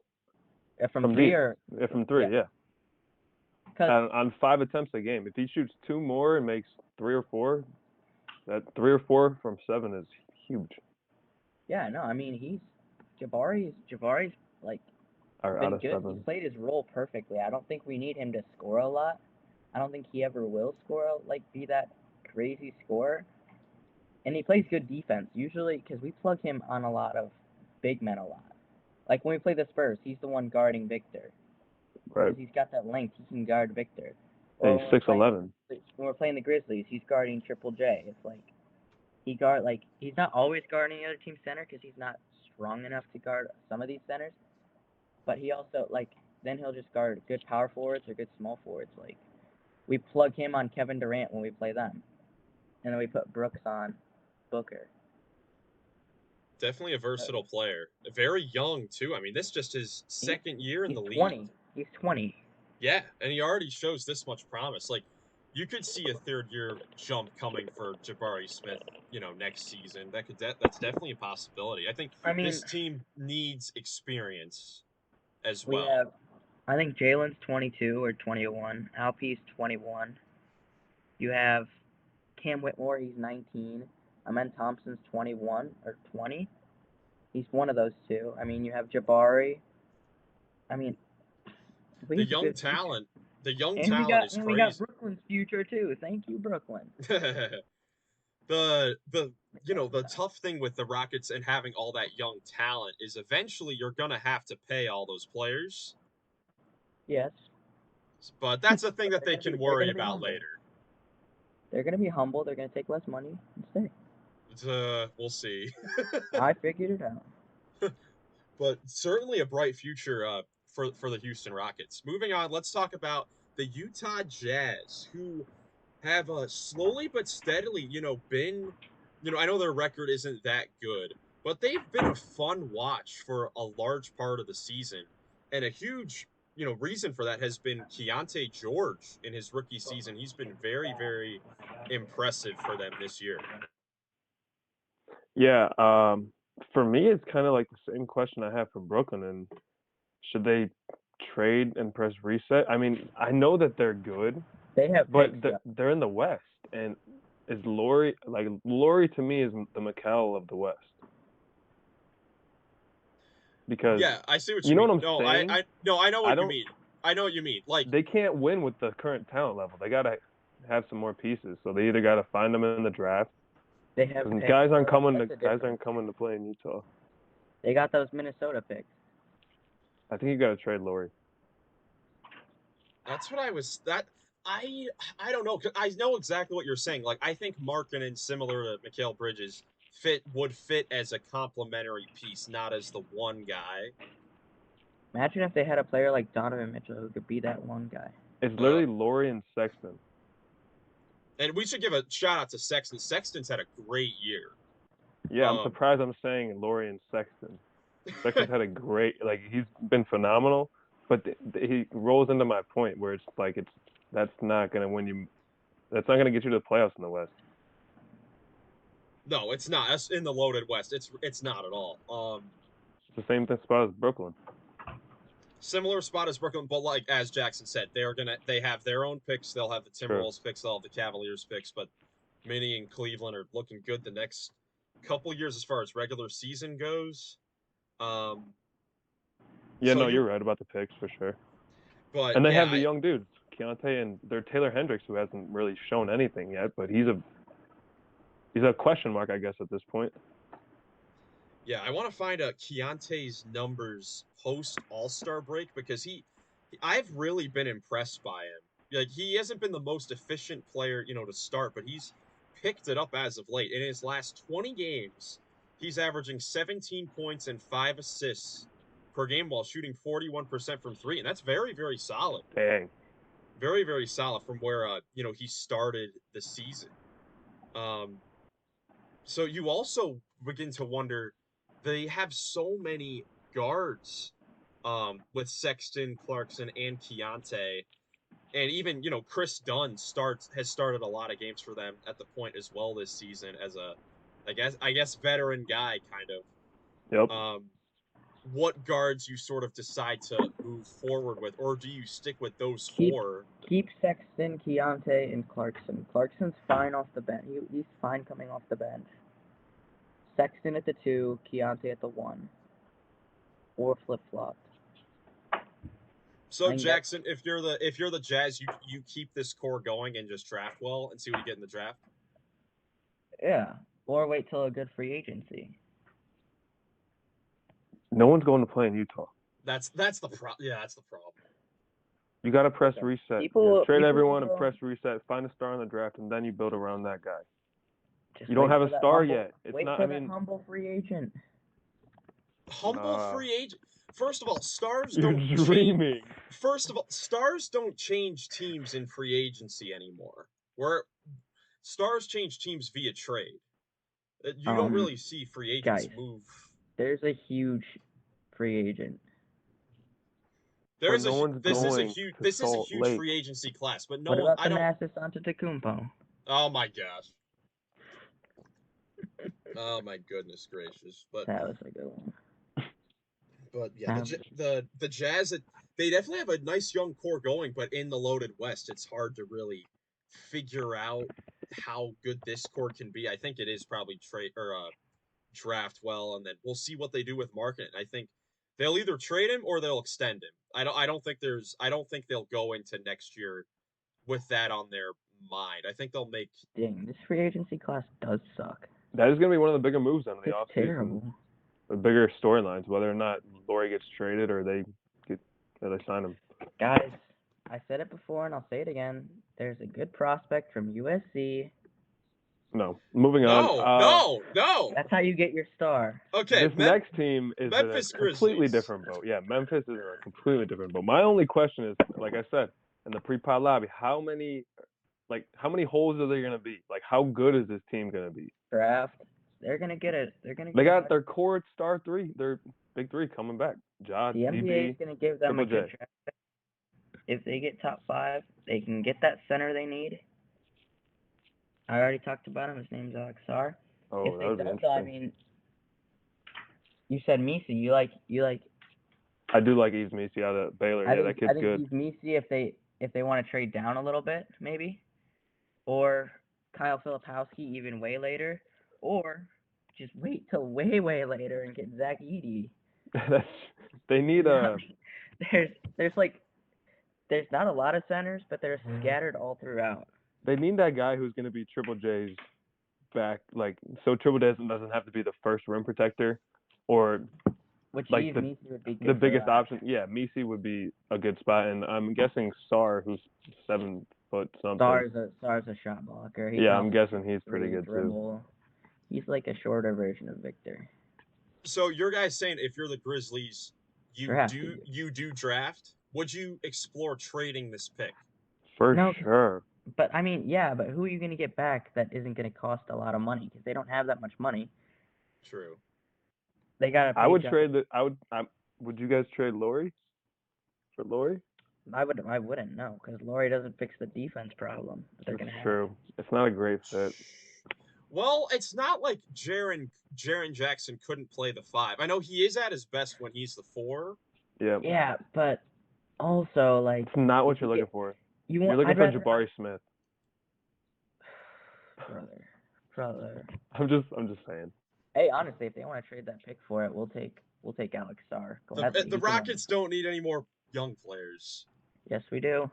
From three. From three, yeah. On 5 attempts a game. If he shoots 2 more and makes 3 or 4, that 3 or 4 from 7 is huge. Yeah, no, I mean Jabari's like been good. 7. He's played his role perfectly. I don't think we need him to score a lot. I don't think he ever will be that crazy scorer. And he plays good defense usually because we plug him on a lot of big men a lot. Like when we play the Spurs, he's the one guarding Victor. Right. Because he's got that length, he can guard Victor. He's 6'11". When we're playing the Grizzlies, he's guarding Triple J. It's like he's not always guarding the other team's center because he's not strong enough to guard some of these centers. But he also then he'll just guard good power forwards or good small forwards. Like we plug him on Kevin Durant when we play them, and then we put Brooks on Booker. Definitely a versatile player. Very young too. I mean, this is just his second year in the league. 20. He's 20. Yeah, and he already shows this much promise. Like, you could see a third-year jump coming for Jabari Smith, next season. That's definitely a possibility. I think this team needs experience as well. I think Jalen's 22 or 21. Alp's 21. You have Cam Whitmore, he's 19. Amen Thompson's 21 or 20. He's one of those two. I mean, you have Jabari. I mean, the young talent is crazy. We got Brooklyn's future too. Thank you, Brooklyn. The tough thing with the Rockets and having all that young talent is eventually you're gonna have to pay all those players. Yes. But that's a thing that they can worry about later. They're gonna be humble. They're gonna take less money and stay. We'll see. I figured it out. But certainly a bright future for the Houston Rockets. Moving on, let's talk about the Utah Jazz, who have slowly but steadily, been, I know their record isn't that good, but they've been a fun watch for a large part of the season. And a huge, reason for that has been Keontae George in his rookie season. He's been very, very impressive for them this year. Yeah, for me, it's kind of like the same question I have for Brooklyn. And should they trade and press reset? I mean, I know that they're good, They have but picks, they're in the West, and is Laurie Laurie to me is the Mykhailo of the West. Because Yeah, I see what you know mean. what I'm saying? I know I what you don't. mean. I know what you mean. Like, They can't win with the current talent level. They gotta have some more pieces. So they either gotta find them in the draft. they have 'Cause picks, guys aren't so coming that's the difference. to play in Utah. They got those Minnesota picks. I think you gotta trade Laurie. that's what I was. I don't know. 'Cause I know exactly what you're saying. Like, I think Markkanen, similar to Mikal Bridges, would fit as a complementary piece, not as the one guy. Imagine if they had a player like Donovan Mitchell who could be that one guy. It's literally Laurie and Sexton. And we should give a shout out to Sexton. Sexton's had a great year. Yeah, I'm surprised I'm saying Laurie and Sexton. Sexton's had a great, he's been phenomenal, but he rolls into my point where it's like that's not gonna win you. That's not gonna get you to the playoffs in the West. No, it's not. That's in the loaded West. It's not at all. It's the same spot as Brooklyn. Similar spot as Brooklyn, but like as Jackson said, they have their own picks. They'll have the Timberwolves picks. They'll have the Cavaliers picks. But Minnie and Cleveland are looking good the next couple years as far as regular season goes. Yeah, so you're right about the picks for sure. But and they have the young dudes, Keontae and their Taylor Hendricks, who hasn't really shown anything yet, but he's a question mark, I guess, at this point. Yeah, I want to find Keontae's numbers post All-Star break because I've really been impressed by him. Like, he hasn't been the most efficient player, to start, but he's picked it up as of late. In his last 20 games, he's averaging 17 points and 5 assists per game while shooting 41% from three, and that's very, very solid. Dang. Very, very solid from where he started the season. So you also begin to wonder, they have so many guards with Sexton, Clarkson, and Keontae. And even, Chris Dunn has started a lot of games for them at the point as well this season as I guess veteran guy kind of. Yep. What guards you sort of decide to move forward with, or do you stick with those four? Keep Sexton, Keontae, and Clarkson. Clarkson's fine off the bench. He's fine coming off the bench. Sexton at the 2, Keontae at the 1. Or flip-flopped. So Jackson, if you're the Jazz, you keep this core going and just draft well and see what you get in the draft. Yeah, or wait till a good free agency. No one's going to play in Utah. That's the problem. Yeah, that's the problem. You got to press reset. Trade everyone and press reset. Find a star in the draft, and then you build around that guy. You don't have a star yet. It's not. The humble free agent. Humble free agent. First of all, stars You're don't dreaming. First of all, stars don't change teams in free agency anymore. Where stars change teams via trade. You don't really see free agents move. There's a huge free agent. This is a huge free agency class, but no one. What about Thanasis Antetokounmpo? Oh my gosh. Oh my goodness gracious! But that was a good one. But yeah, the Jazz, they definitely have a nice young core going, but in the loaded West, it's hard to really figure out how good this core can be. I think it is probably draft well, and then we'll see what they do with Markkanen. I think they'll either trade him or they'll extend him. I don't think they'll go into next year with that on their mind. I think they'll make. Dang, this free agency class does suck. That is going to be one of the bigger moves on the offseason. Terrible. The bigger storylines, whether or not Laurie gets traded or they sign him. Guys, I said it before and I'll say it again. There's a good prospect from USC No. Moving on. No. That's how you get your star. Okay, This next team is in a Memphis completely Grizzlies. different boat. Yeah, Memphis is in a completely different boat. My only question is, like I said in the pre-pod lobby, how many holes are there gonna be? Like, how good is this team gonna be? Draft. They're gonna get it. They got their core star three, their big three coming back. Ja, The NBA DB, is gonna give them Triple a good J. draft. If they get top 5, they can get that center they need. I already talked about him. His name's Alex Sarr. Oh, If that they would be don't, interesting. I mean, you said Misi. You like. I do like Yves Misi out of Baylor. Yeah, that kid's good. I think Misi if they want to trade down a little bit, maybe, or Kyle Filipowski even way later, or just wait till way later and get Zach Edey. They need a. There's not a lot of centers, but they're scattered all throughout. They need that guy who's going to be Triple J's back, like, so Triple J doesn't have to be the first rim protector, or Which like Misi would be good the for biggest that. option. Yeah, Misi would be a good spot, and I'm guessing Sarr, who's 7 foot something. Sarr's a shot blocker. I'm guessing he's pretty good too. He's like a shorter version of Victor. So your guys saying if you're the Grizzlies, you do draft? Would you explore trading this pick? For sure. But I mean, yeah, but who are you going to get back that isn't going to cost a lot of money? Because they don't have that much money. True. They got to. I would trade would you guys trade Laurie for Laurie? I wouldn't know, because Laurie doesn't fix the defense problem that they're going to have. True. It's not a great fit. Well, it's not like Jaren Jackson couldn't play the 5. I know he is at his best when he's the 4. Yeah. Yeah, but also, like, it's not what you're looking for. You're looking for Jabari Smith. Brother. I'm just saying. Hey, honestly, if they want to trade that pick for it, we'll take Alex Sarr. The Rockets don't need any more young players. Yes, we do.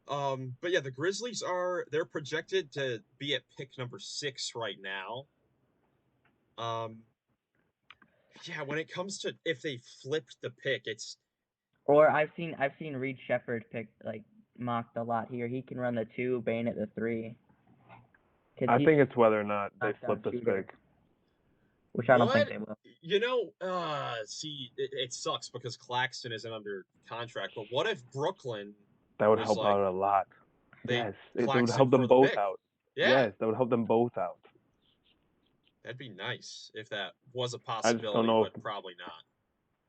But yeah, the Grizzlies they're projected to be at pick number 6 right now. Yeah, when it comes to if they flipped the pick, it's. Or I've seen Reed Shepherd mocked a lot here. He can run the 2, Bane at the 3. I think it's whether or not they flip this pick. Which I don't think they will. You know, see, it sucks because Claxton isn't under contract. But what if Brooklyn? That would help out a lot. Yes, it would help them both out. Yeah. Yes, that would help them both out. That'd be nice if that was a possibility, I just don't know but probably not.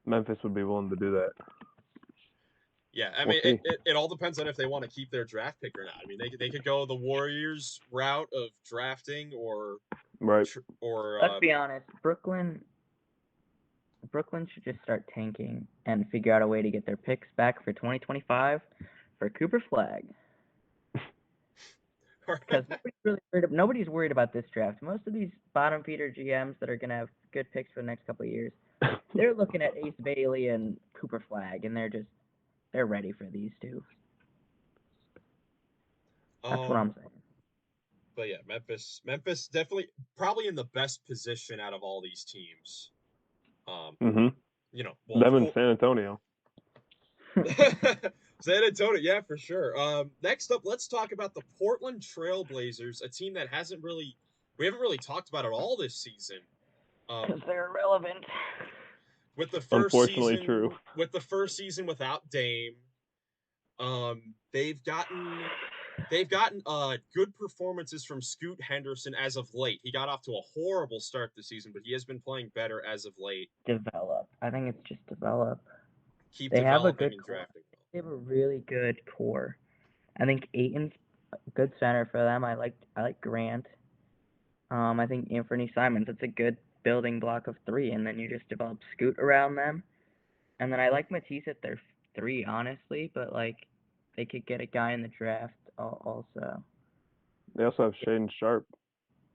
Memphis would be willing to do that. Yeah, I mean, it all depends on if they want to keep their draft pick or not. I mean, they could go the Warriors route of drafting or. Right. Or let's be honest, Brooklyn should just start tanking and figure out a way to get their picks back for 2025 for Cooper Flag. Because nobody's worried about this draft. Most of these bottom feeder GMs that are going to have good picks for the next couple of years, they're looking at Ace Bailey and Cooper Flag, and they're ready for these two. That's what I'm saying. But yeah, Memphis definitely probably in the best position out of all these teams. You know, them in San Antonio. San Antonio, yeah, for sure. Next up, let's talk about the Portland Trail Blazers, a team that we haven't really talked about at all this season. Because they're irrelevant. With the first Unfortunately season, true. With the first season without Dame, they've gotten good performances from Scoot Henderson as of late. He got off to a horrible start this season, but he has been playing better as of late. Develop. I think it's just develop. They have a good drafting. They have a really good core. I think Ayton's a good center for them. I like Grant. I think Anthony Simons. It's a good building block of 3, and then you just develop Scoot around them. And then I like Matisse at their 3, honestly, but they could get a guy in the draft also. They also have Shaden Sharp.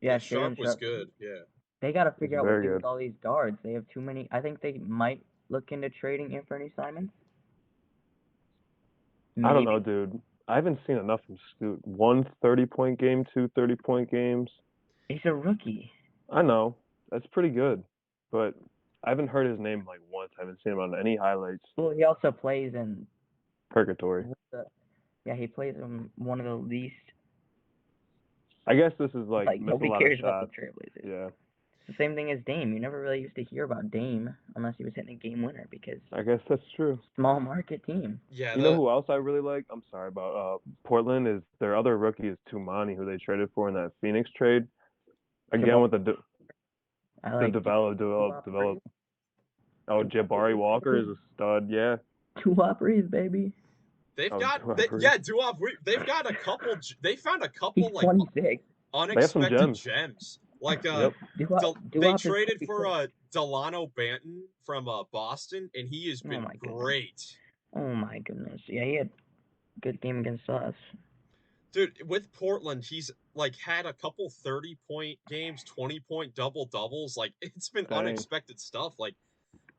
Yeah, Sharp was good. Yeah. They got to figure out what to do with all these guards. They have too many. I think they might look into trading Anthony Simons. Maybe. I don't know, dude. I haven't seen enough from Scoot. 1 30-point game, 2 30-point games. He's a rookie. I know. That's pretty good. But I haven't heard his name once. I haven't seen him on any highlights. Well, he also plays in Purgatory. He plays in one of the least I guess this is like miss a nobody lot cares of about shots. the Trailblazers. Yeah. It's the same thing as Dame. You never really used to hear about Dame unless he was hitting a game winner because I guess that's true. small market team. Yeah. You know who else I really like? I'm sorry about Portland is their other rookie is Tumani, who they traded for in that Phoenix trade. Again with the develop. Oh, Jabari Walker is a stud. Yeah. Two operas, baby. They've Duop. They've got a couple. They found a couple He's like 26. unexpected gems. Like Yep. they traded for Delano Banton from Boston, and he has been great. Oh my goodness! Yeah, he had a good game against us. Dude, with Portland, he's like had a couple 30-point games, 20-point doubles. Like it's been unexpected stuff. Like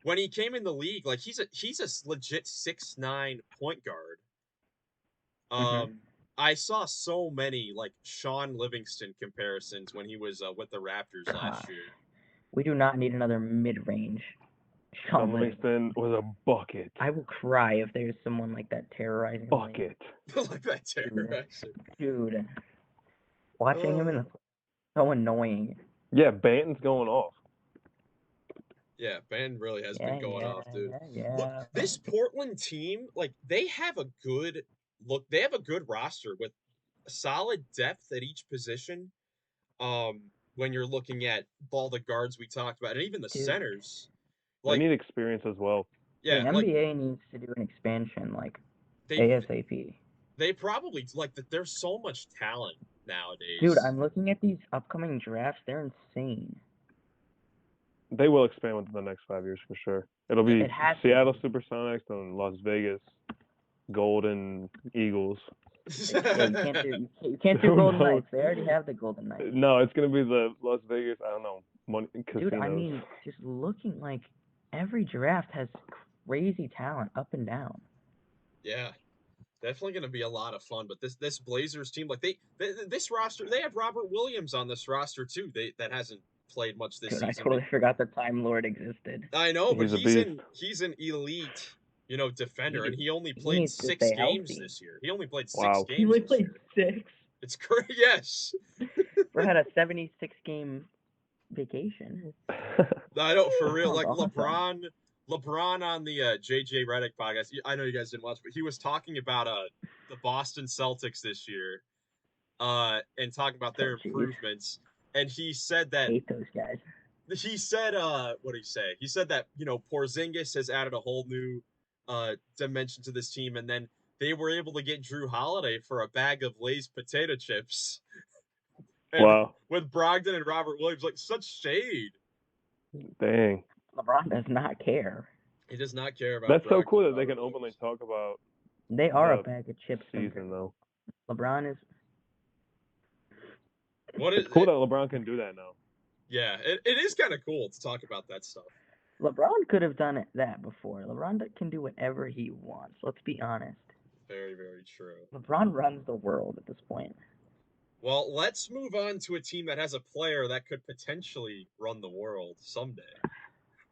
when he came in the league, like he's a legit 6'9" point guard. I saw so many like Sean Livingston comparisons when he was with the Raptors last year. We do not need another mid-range. Sean Livingston was a bucket. I will cry if there's someone like that terrorizing. Bucket. Like that terrorizing. Dude, watching him in the so annoying. Yeah, Banton's going off. Yeah, Banton really has been going off, dude. Yeah. Look, this Portland team, like they have a good roster with solid depth at each position. When you're looking at all the guards we talked about, and even the centers, like, they need experience as well. Yeah, the NBA needs to do an expansion, like ASAP. They probably there's so much talent nowadays. Dude, I'm looking at these upcoming drafts. They're insane. They will expand within the next 5 years for sure. It'll be Seattle Supersonics and Las Vegas Golden Eagles. You can't do Golden Knights. They already have the Golden Knights. No, it's gonna be the Las Vegas. I don't know. Casinos. Dude, I mean, just looking like every draft has crazy talent up and down. Yeah, definitely gonna be a lot of fun. But this Blazers team, like this roster, they have Robert Williams on this roster too. That hasn't played much this season. I totally forgot the Time Lord existed. I know, but he's an elite, defender, and he only played 6 games this year. He only played 6 games. He only played 6. It's great. Yes. We had a 76-game vacation. I know, for real. Like awesome. LeBron on the JJ Redick podcast. I know you guys didn't watch, but he was talking about the Boston Celtics this year, and talking about their improvements. And he said that hate those guys. He said, what did he say? He said that Porzingis has added a whole new dimension to this team, and then they were able to get Drew Holiday for a bag of Lay's potato chips. Wow! With Brogdon and Robert Williams, like such shade. Dang. LeBron does not care. He does not care about. That's so cool that they can openly talk about. They are a bag of chips. Season though. LeBron is. It's cool that LeBron can do that now. Yeah, it is kind of cool to talk about that stuff. LeBron could have done that before. LeBron can do whatever he wants. Let's be honest. Very, very true. LeBron runs the world at this point. Well, let's move on to a team that has a player that could potentially run the world someday.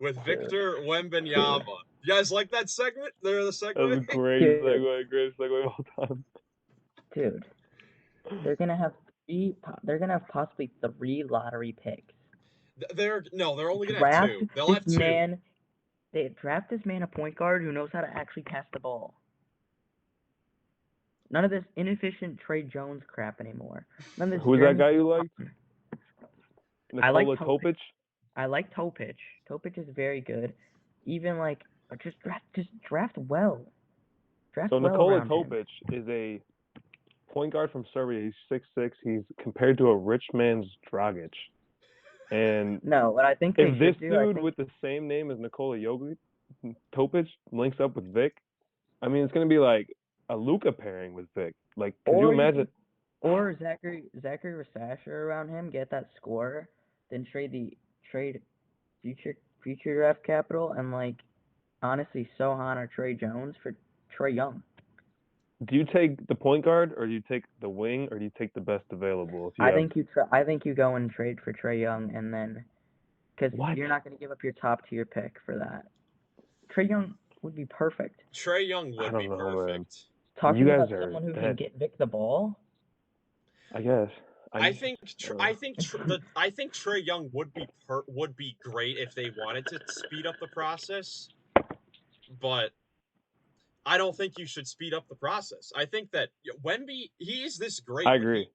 With Victor Wembanyama. You guys like that segment? They're the segment? That was a great segue. Greatest segue of all time. Dude, they're gonna have possibly 3 lottery picks. They're only gonna have 2. They'll have 2. They draft this man a point guard who knows how to actually pass the ball. None of this inefficient Trey Jones crap anymore. Who's that guy you liked? Nikola Topic? I like Topic. Topic is very good. Even just draft well. Nikola Topic is a point guard from Serbia. He's 6'6". He's compared to a rich man's Dragic. And no, but I think if this dude with the same name as Nikola Topic links up with Vic, I mean, it's gonna be like a Luka pairing with Vic. Like, could you imagine? Or Zachary Rasasha around him, get that score, then trade future draft capital, and honestly, Sohan or Trey Jones for Trae Young. Do you take the point guard, or do you take the wing, or do you take the best available? I think you go and trade for Trae Young, and then because you're not going to give up your top tier pick for that. Trae Young would be perfect. Trae Young would be perfect. Talking about someone who can get Vic the ball. I guess I think Trae Young would be great if they wanted to speed up the process, but I don't think you should speed up the process. I think that Wemby, he is this great. I agree.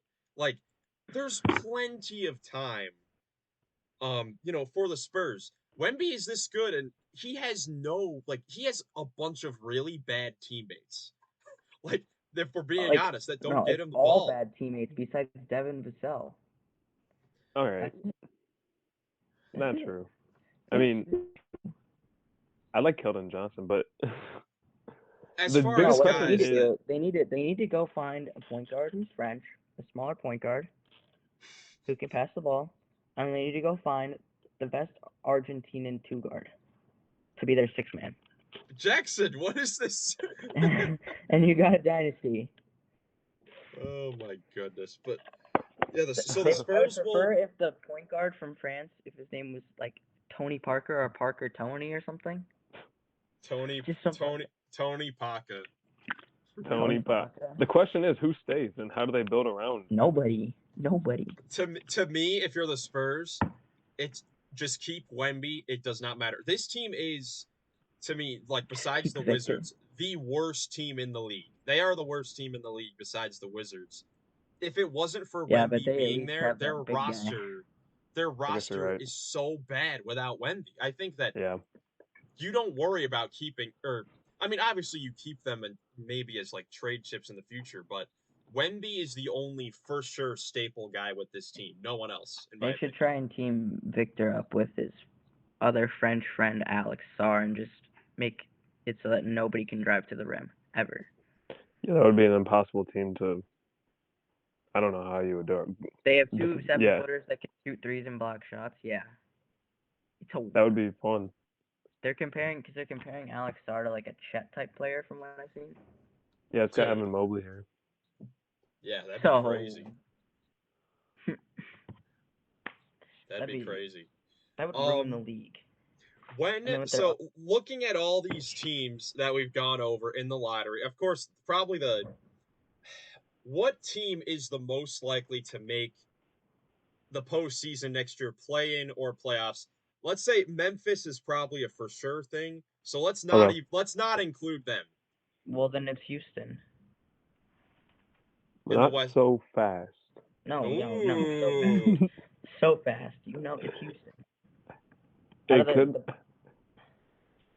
There's plenty of time, for the Spurs. Wemby is this good, and he has a bunch of really bad teammates. Like, if we're being honest, that don't get him the all ball. Bad teammates besides Devin Vassell. All right. Not true. I mean, I like Keldon Johnson, but as the far biggest as what question they need is, to do, they need to go find a point guard who's French, a smaller point guard who can pass the ball, and they need to go find the best Argentinian two guard to be their sixth man. Jackson, what is this? And you got a dynasty. Oh my goodness! But yeah, the I would Spurs prefer if the point guard from France, if his name was like Tony Parker or Parker Tony or something. Tony Parker. Tony Parker. The question is, who stays and how do they build around? Nobody. To me, if you're the Spurs, it's just keep Wemby. It does not matter. This team is, to me, besides the Wizards, the worst team in the league. They are the worst team in the league besides the Wizards. If it wasn't for Wemby being there, their roster is so bad without Wemby. I think that you don't worry about keeping, obviously you keep them and maybe as trade chips in the future, but Wemby is the only for sure staple guy with this team. No one else. They should try and team Victor up with his other French friend Alex Sarr and just make it so that nobody can drive to the rim ever. Yeah, that would be an impossible team to. I don't know how you would do it. They have two 7-footers that can shoot threes and block shots. Yeah, that would be fun. They're comparing Alex Sarr to a Chet type player from what I've seen. Yeah, it's got Evan Mobley here. Yeah, that'd be crazy. That'd be crazy. That would ruin the league. Looking at all these teams that we've gone over in the lottery, of course, probably what team is the most likely to make the postseason next year, play-in or playoffs? Let's say Memphis is probably a for sure thing, so let's not include them. Well, then it's Houston. Not so fast. No, so fast. It's Houston. They could.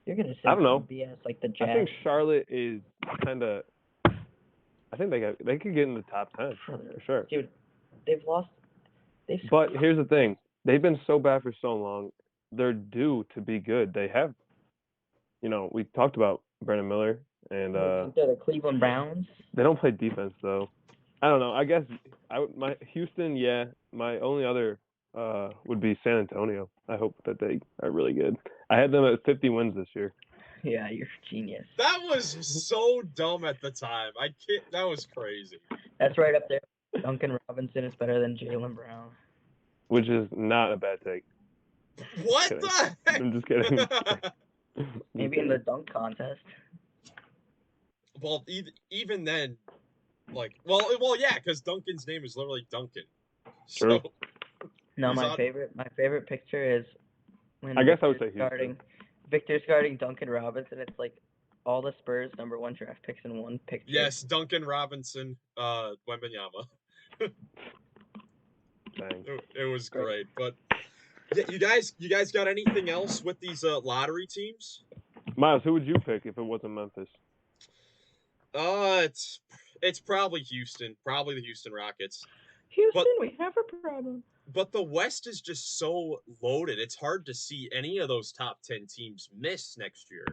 You're gonna say I don't know. BS like the Jazz. I think Charlotte is kind of. I think they could get in the top 10 for sure. Dude, they've lost. But here's the thing: they've been so bad for so long. They're due to be good. They have. We talked about Brandon Miller and. They're the Cleveland Browns. They don't play defense though. I don't know. I guess my Houston. Yeah, my only other would be San Antonio. I hope that they are really good. I had them at 50 wins this year. Yeah, you're a genius. That was so dumb at the time. That was crazy. That's right up there. Duncan Robinson is better than Jaylen Brown. Which is not a bad take. What the heck? I'm just kidding. Maybe in the dunk contest. Well, even then, yeah, because Duncan's name is literally Duncan. True. So, no, my favorite picture is when I guess I would say Houston. Victor's guarding Duncan Robinson. It's all the Spurs #1 draft picks in one picture. Yes, Duncan Robinson, Wembanyama. It was great, but yeah, you guys got anything else with these lottery teams? Miles, who would you pick if it wasn't Memphis? It's probably Houston, probably the Houston Rockets. Houston, we have a problem. But the West is just so loaded. It's hard to see any of those top 10 teams miss next year.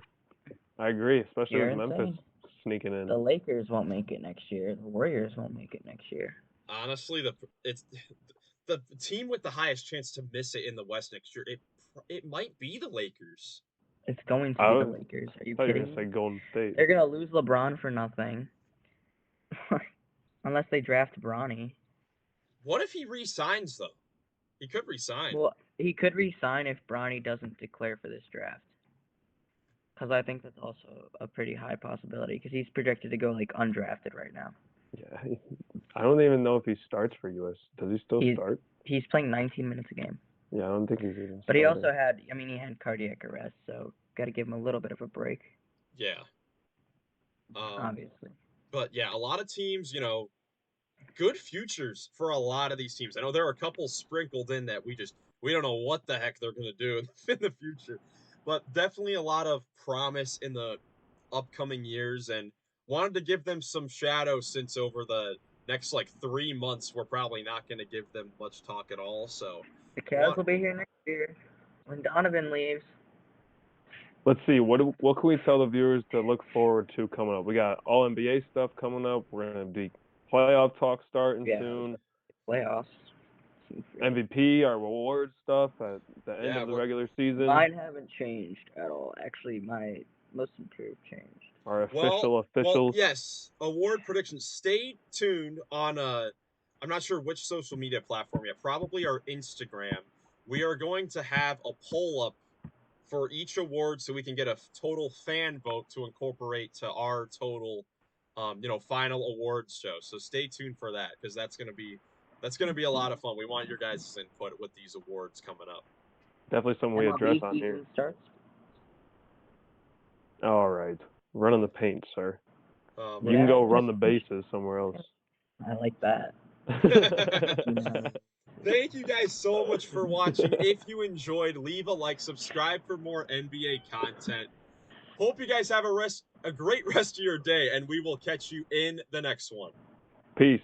I agree, especially with Memphis sneaking in. The Lakers won't make it next year. The Warriors won't make it next year. Honestly, the team with the highest chance to miss it in the West next year, it might be the Lakers. It's going to be the Lakers. Are you kidding? You're gonna say Golden State. They're gonna lose LeBron for nothing, unless they draft Bronny. What if he re-signs though? He could re-sign. Well, he could re-sign if Bronny doesn't declare for this draft. Because I think that's also a pretty high possibility. Because he's projected to go undrafted right now. Yeah, I don't even know if he starts for US. Does he still start? He's playing 19 minutes a game. Yeah, I don't think he's even. But he also had, he had cardiac arrest, so got to give him a little bit of a break. Yeah. Obviously. But yeah, a lot of teams, good futures for a lot of these teams. I know there are a couple sprinkled in that we don't know what the heck they're going to do in the future. But definitely a lot of promise in the upcoming years, and wanted to give them some shadow since over the next 3 months we're probably not going to give them much talk at all. So the Cavs will be here next year when Donovan leaves. Let's see, what can we tell the viewers to look forward to coming up? We got all NBA stuff coming up. We're gonna be playoff talk starting soon. Playoffs. MVP, our award stuff at the end of the regular season. Mine haven't changed at all. Actually, my most improved changed. Our officials. Yes, award predictions. Stay tuned on I'm not sure which social media platform yet. Probably our Instagram. We are going to have a poll up for each award so we can get a total fan vote to incorporate to our total final awards show. So stay tuned for that, because that's gonna be a lot of fun. We want your guys' input with these awards coming up. Definitely something we address on here. All right. Running the paint, sir. You can go run the bases somewhere else. I like that. Thank you guys so much for watching. If you enjoyed, leave a like, subscribe for more NBA content. Hope you guys have a great rest of your day, and we will catch you in the next one. Peace.